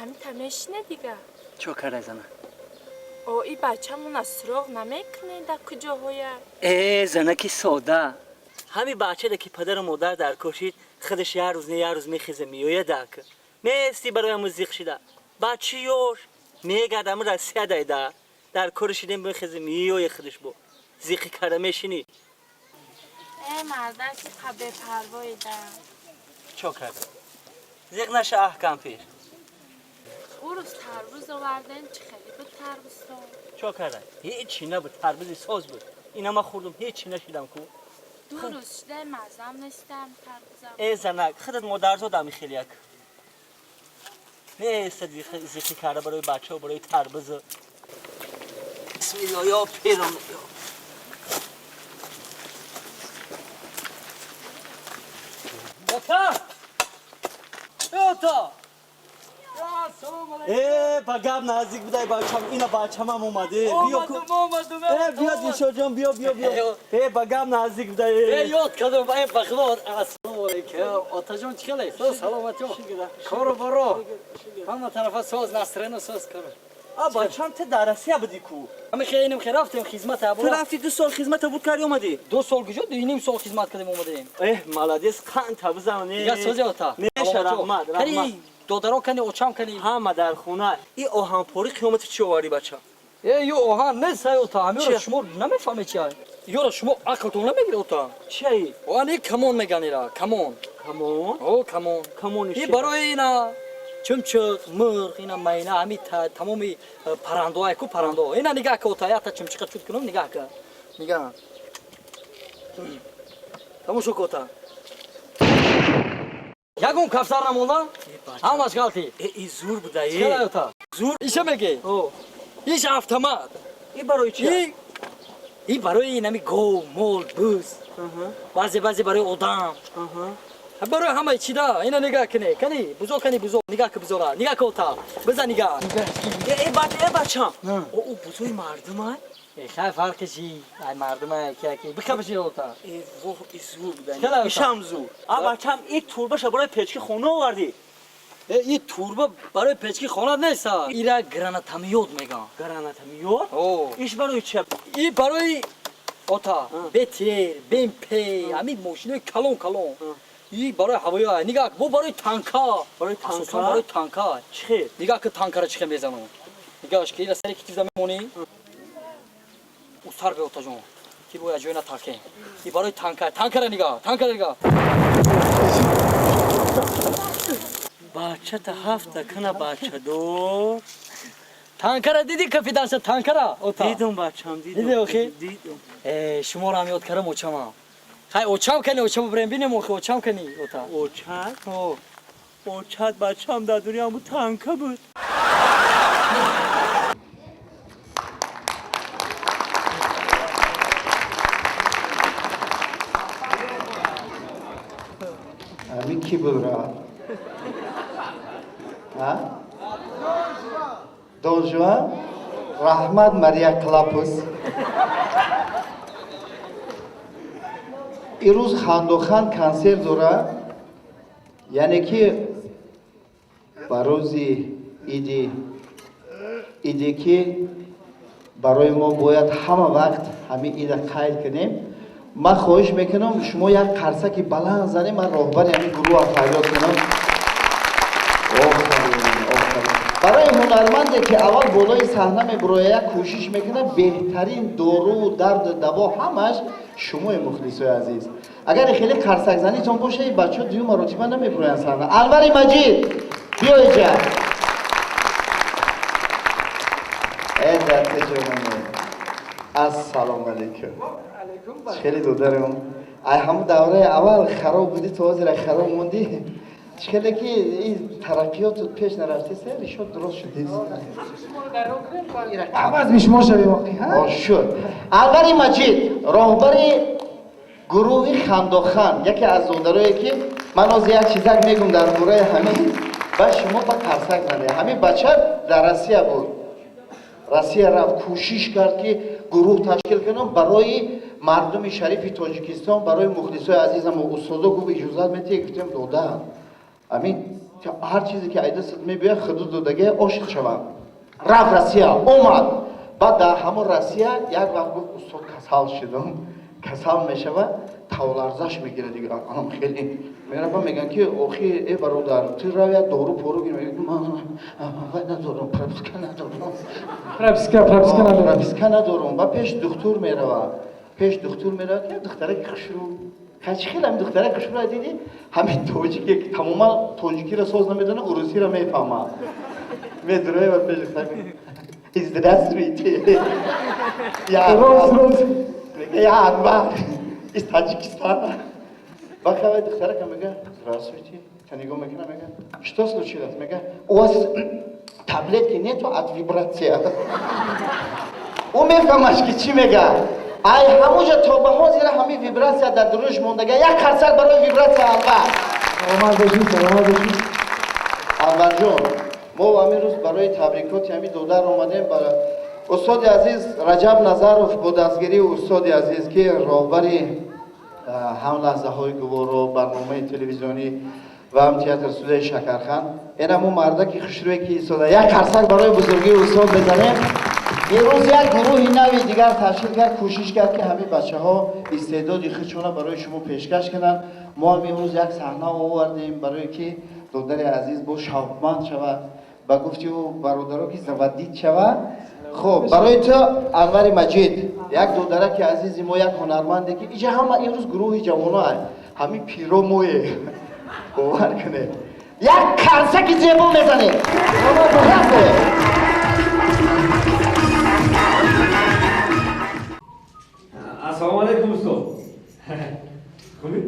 همین تمشینه دیگه. چوکره زنه او ای بچه‌مون از سراغ نمیکنه در کجاهایه؟ زنه که ساده همین بچه که پدر و مادر در کشید خودش یه روز میخیزه میویه دک میستی برای موزیق شده بچه یور میگرد همون رسیه دایده در کشیدیم میخیزه میویه خودش بو زیقی کرده میشینی مردش قبه پروایی ده چوکره زیق نشه احکام پیر او روز تربوز آوردن چه خیلی بود تربوز چوکره هیچی نبود تربوزی ساز بود اینا ما خوردم هیچی نشیدم کو دو روز شده مزم نیستم تربوزم زنک خودت مادر زادم خیلی یک نیست زیقی کرده برای بچه و برای تربوز بسم الله یا پیرم یا اوتا بگم نزدیک بودای بچه‌م اینا بچه‌م هم اومده بیا دیشا جان بیا بگم نزدیک بودای یاد کردم بخلوت السلام علیکم آتا جان چیکلی سلامتی کارو برو همه طرفا ساز نسترن ساز کارو بچه‌م ته درسی بودی کو همه خیلی رفتیم خدمت ابو تو رفتی 2 سال خدمت بود کردی اومدی 2 سال گذشت 2.5 سال خدمت کردیم اومدیم مالادیس کان تبزونه یا سوزه آتا میشه رحمت دودرا کنی اوچام کنی همه در خونه این آهنپوری قیمت چی آوری بچه یو آهن نیست اوتا همه شما نمیفهمی چیه یورو شما عقلتون نمیگیره اوتا چی آنی کمون میگنی را کمون کمون این برای اینا چمچق مرغ اینا مینا همین تمامی پرنده کو پرنده اینا نگاه که اوتا یا تا چمچق چوت کنم نگاه که نگاه تماشا کوتا یگون کفسر نمونده همش غلطی ای زور بوده چرا اوتا زور ایشه میگی ایش автомат این برای چی این برای نمی گو مول بوز بعضی برای آدم برای همه چی دا اینا نگاه کنی بزرگ نگاه که بزرگ نگاه که اوتا بزن نگاه ای بچه‌م او بزرگ مردم خیلی فرق چی ای مردم کی بخبشی اوتا ای واه ای زور بوده ایشم زور بچه‌م این توربه برای پچکی خونه آوردی این توربه برای پچکی خونه نیست ایرا گراناتامیود میگن گراناتامیود ایش برای چه این برای اوتا بتر بمپی همین ماشین کلون این برای هوایی نگاه بو برای تانکا برای تانکا چه نگاه که تانکا را چه میزنه نگاهش که این سری کی چیزا میمونی او سر به اوتا جون کی بو اجوینا تاکه این برای تانکا را نگاه بچه تا هفت کنه بچه دو تانکا را دیدی که فیدانس تانکا را اوتا دیدم بچه‌م دیدی اوکی شما را هم یاد کردم اوچما خیلی اوچام کنی اوچم بریم بینیم اوچم کنی اوتا اوچت بچه‌م در دنیا بود تانکا بود همین کی بود را؟ دون جوان رحمت ماریا کلاپوس ایروز خاندوخان کنسر داره یعنی که بروزی ایدی که برای ما باید همه وقت همین ایده قایل کنیم من خواهش میکنم شما یک قرصک بلند زنیم من راهبر همین گروه فعالیت کنم برای هنرمندی که اول بالای صحنه میبره کوشش میکنه بهترین دارو درد دوا همش شما مخلصای عزیز اگر خیلی قرصک زنیتون باشه این بچه دیو مراتبا نمیبرن صحنه انوری مجید بیا اینجا ای دست جوانه السلام علیکم خیلی دودرم ای همون دوره اول خراب بودی تو حاضر خراب موندی چکلی که این ترقیات پیش نرفتی سری شد درست شدی عوض میشما شوی واقعا شد انوری مجید راهبر گروه خندوخان یکی از دونرایی که من از یک چیزک میگم در گروه همین و شما با قرصک زنه همین بچه در روسیه بود روسیه رفت کوشش کرد که گروه تشکیل کنم برای مردم شریف تاجیکستان برای مخلصای عزیزم و استادا گفت اجازه میدی گفتم دادم همین که هر چیزی که ایده صدمه بیه خدود دودگه عاشق شوم رفت روسیه اومد بعد در همون روسیه یک وقت گفت استاد کسل شدم کسل میشوه تولارزش میگیره دیگه آنم خیلی میرفت میگن که اوخی ای برادر تو روی دارو پرو گیره میگه من ندارم پرپسکه ندارم و پیش دکتر میروه که دختره خشرو خیلی هم دختره خشرو را دیدی همین توجیکی که تماما توجیکی را ساز نمیدونه روسی را میفهمه میدونه و پیش دختره здравствуйте я Анвар из Таджикистана бахава дختره که میگه здравствуйте та нигоҳ мекуна мега что случилось мега у вас таблетки нету от вибрация او میفهمش که چی میگه ای همونجا تا به ها زیر همین ویبراسیا در دروش موندگه یک خرسک برای ویبراسیا انور جون ما همین روز برای تبریکات همین دودر آمدیم برای استاد عزیز رجب نظرов با دستگیری استاد عزیز که راهبری هم لحظه های گوارا برنامه تلویزیونی و هم تئاتر سوده شکرخان این همون مرده که خوشروی که ایستاده یک خرسک برای بزرگی استاد بزنیم یه روز یک گروه نوی دیگر تشکیل کرد کوشش کرد که همه بچه ها استعدادی خودشون برای شما پیشکش کنن ما هم امروز یک صحنه آوردیم برای که دختر عزیز با شوقمند شود و گفتی او برادرها که زودید شود خب برای تو انور مجید یک دختره که عزیزی ما یک هنرمنده که اینجا همه امروز گروه جوان‌ها همین پیرو مویه باور کنه یک کرسک زیبا میزنه السلام علیکم استاد خوبی؟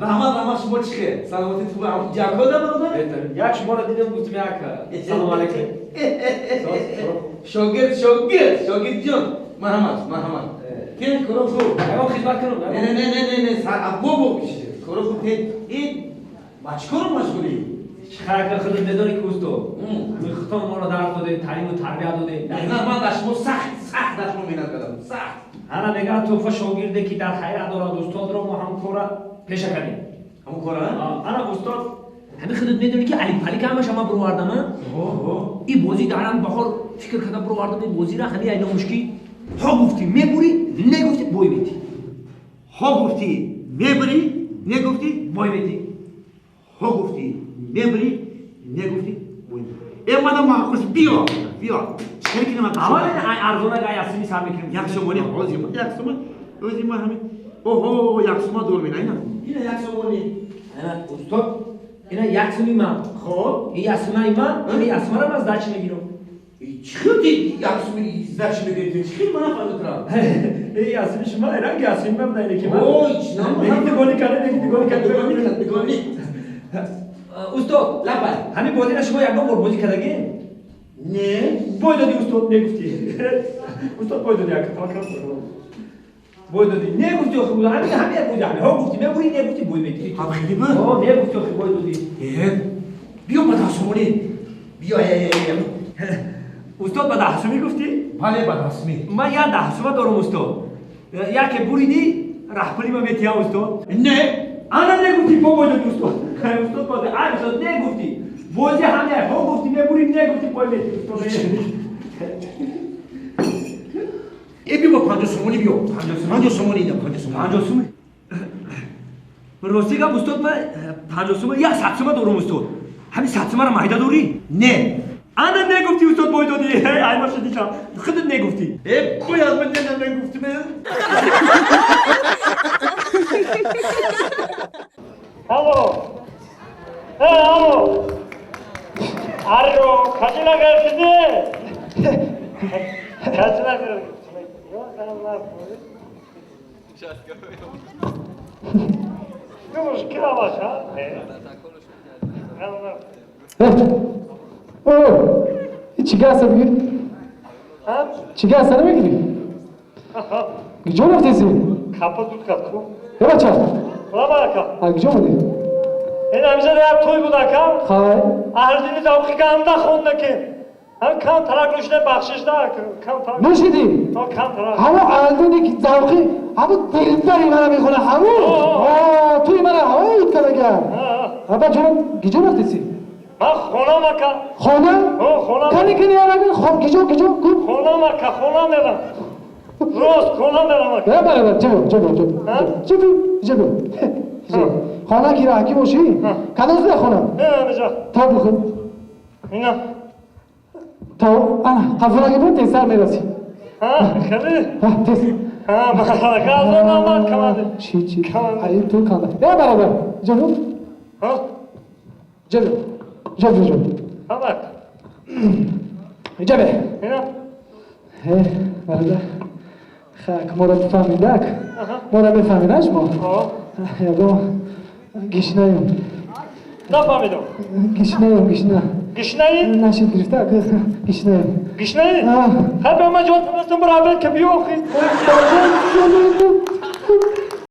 رحمت شما چیه؟ سلامتی تو هم جاکو دادم؟ یک شما را دیدم گفتم یک سلام علیکم شاگرد جان محمد کن کرو خوب ایوان خدمت کنم نه سر ابو کشیده کرو خوب این مشغولی چقدر خودت نداری که استاد میخوام ما را درد داده تعلیم و تربیت داده نه من در شما سخت در شما مینت کردم سخت انا نگاه توفا شاگرده که در خیر دارد استاد را ما هم کارا پیش کنیم همون کارا انا استاد همین خودت میدونی که علی پلی که همش برو آوردم این بازی دارم بخور فکر کردم برو آوردم این بازی را خیلی اینا مشکی ها گفتی میبری نگفتی بوی میدی ها گفتی میبری نگفتی بوی میدی ها گفتی میبری نگفتی بوی میدی ایمانا معکوس بیا چه کنیم اما ارزونه گای اصلی سر میکنیم یک شمانی روزی ما همین اوه یک شما دور مینا اینا یک شمانی استاد اینا یک سمی من خب این یک سمی من این یک سمی را من از دچ میگیرم چی یک سمی دچ میگیری چی من فهمیدم این یک سمی شما اینا یک سمی من بدهید که من نگید گولی کنه استاد لبای همین بازی را شما یک بار بازی کردگی نه بای دادی استاد نگفتی استاد بای دادی بای دادی نگفتی آخه بود همین بود ها گفتی میبوری نگفتی بای میدی هم خیلی من نگفتی آخه بای دادی بیا با دستمونی بیا استاد با دستمی گفتی؟ بله با دستمی من یک دستمه دارم استاد یک بوریدی رحپلی ما میتی هم استاد نه انا نگفتی بای دادی استاد استاد با دادی نگفتی بازی همه ها گفتی میبوری نگفتی پای میدی ای بیا با 50 سومونی بیا 50 سومونی ایدم 50 سومونی راستی که استاد من 50 سومونی یک 100 سومه دارم استاد همین 100 سومه را مایده داری؟ نه انا نگفتی استاد بای دادی ای ما شدی چرا خودت نگفتی ای باید من نگفتی الو Arro, kaçına karşıdı? Kaçına karşıdı? Yok Allah bu. Yok kira var ha? چیکار هست بگیر؟ چیکار هست نمیگیری؟ کجا رفتی؟ Kapı tut kapı. یا بچه؟ Buna bak. کجا بودی؟ این همیشه در توی بود اکم. خواهی؟ اهلدینی داوخی کم خونده که. هم کم ترک روشنه بخشش ده کم ترک. نشیدی؟ کم ترک. همون اهلدینی که داوخی همون دلبری منو میخونه همون. توی من هوایی کنه گم. بچه جانم کجا رفتی؟ من خونم اکا خانه خونم کنی کنی آرگه خان کجا گو خونم اکا خونم میرم روز خونم میرم اکا بله بله جبو خانه کی راکی باشی کدوم ده خانه اینجا تا بخون اینا تا انا قفلا گیبون تیسر میرسی خیلی تیس گازو نامد کمانده چی کمانده ای تو کنده بله برابر جبو جبو همک جبه اینا برادر خاک ما را بفهمیدک ما را بفهمیدش ما یگو گشنایم نفهمیدم گشنه گشنه‌ای؟ نشید گرفته گشنایم گشنه‌ای؟ خب به من جواب بستم برابر که بیو خیلی